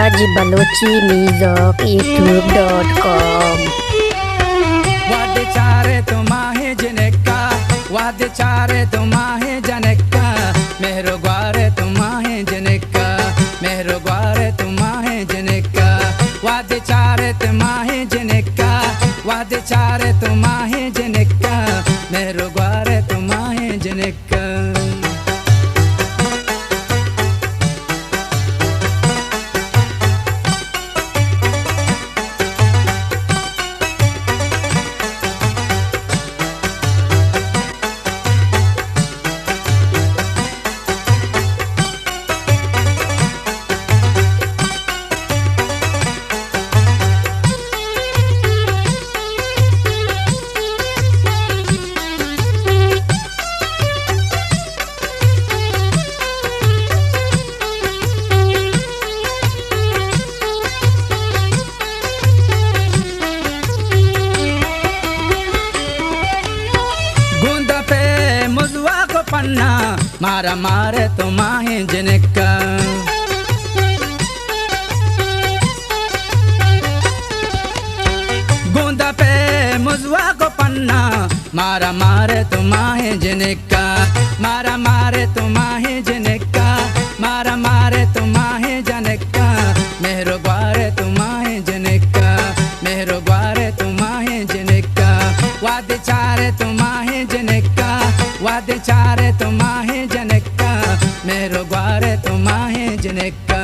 Haji Balochi Music YouTube.com वादे चारे तुम्हारे जनका वादे चारे तुम्हारे जनका मेहरो ग्वारे तुम्हारे जनका मेहरो ग्वारे तुम्हारे जनका वादे चारे तुम्हारे जनका वादे चारे तुम्हारे जनका मेहरो ग्वारे तुम्हारे जनका पन्ना मारा मारे तुम्हारे जनका गूंदा पे मुजवा को पन्ना मारा मारे तुम्हारे जनका मारा मारे तुम्हारे जनका मारा मारे तुम्हारे जनका मेहरो ग्वारे तुम्हारे जनका मेहरो ग्वारे तुम्हारे जनका वादे चारे तुम्हारे जनका वादे चारे तुम्हारे जनका मेहरो ग्वारे तुम्हारे जनका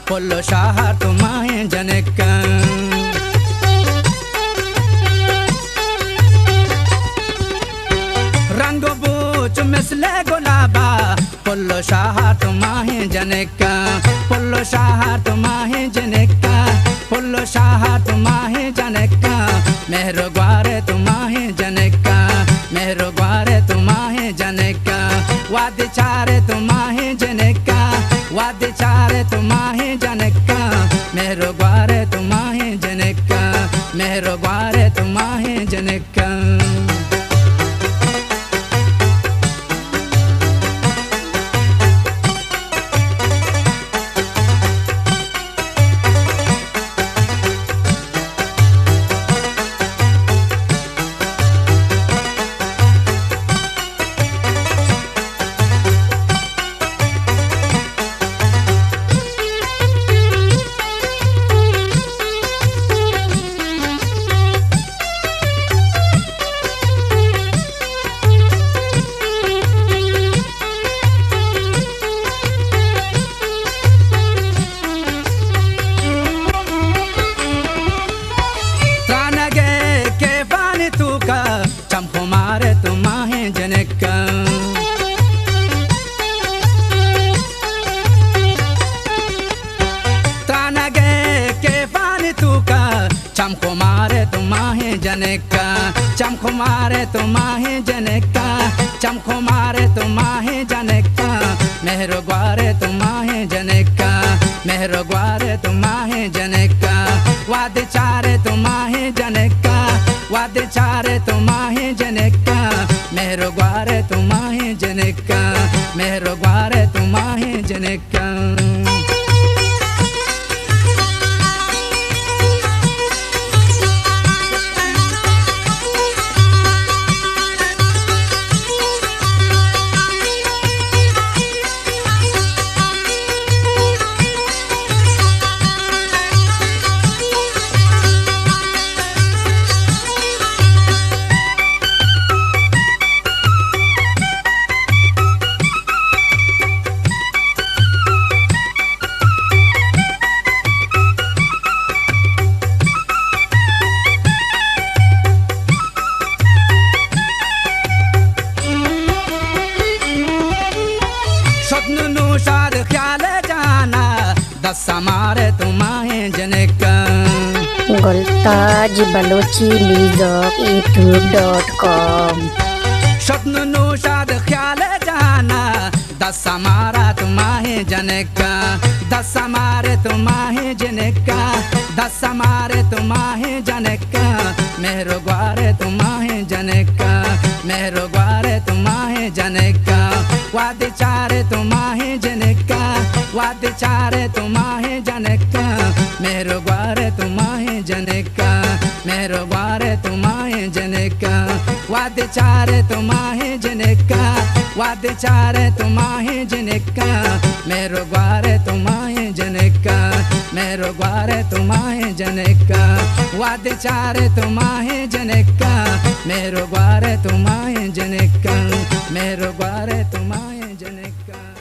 पोलो शाह तुम्हारे जनका रंगो बूच मिसले गुलाबा पोलो शाह तुम्हारे जनका पोलो शाह तुम्हारे जनका पोलो शाह तुम्हारे जनका मेहरो ग्वारे तुम्हारे जनका मेहरो ग्वारे तुम्हारे जनका वादे चारे तुम्हारे जनका वादे चारे तुम्हारे जनका मेहरो ग्वारे तुम्हारे जनका मेहरो ग्वारे तुम्हारे जनका चमको मारे तुम्हारे जनका ताना गे के पानी तू का चमको मारे तुम्हारे जनका चमको मारे तुम्हारे जनका चमको मारे तुम्हारे जनका मेहरो ग्वारे तुम्हारे जनका मेहरो ग्वारे तुम्हारे जनका वादे चारे तुम्हारे जनका वादे चारे तुम्हारे जनका मेहरो ग्वारे तुम्हारे जनका मेहरो ग्वारे तुम्हारे जनका दसमारे तुम्हारे जनका गुलताज बलोची म्यूजिक youtube.com स्वप्न नौशाद ख्याल जाना दसमारा तुम्हारे जनका दसमारे तुम्हारे जनका दसमारे तुम्हारे जनका मेरो ग्वारे तुम्हारे जनका मेरो ग्वारे तुम्हारे जनका वाद चारे तुम्हारे जनका वाद चारे तुम्हारे जनका मेरो ग्वारे तुम्हारे जनका मेरो ग्वारे तुम्हारे जनका वाद चारे तुम्हारे जनका वाद चारे तुम्हारे जनका मेरो ग्वारे तुम्हारे जनका मेरो ग्वारे तुम्हारे जनका वाद चारे तुम्हारे जनका मेरो ग्वारे तुम्हारे जनका मेरो ग्वारे तुम्हारे जनका।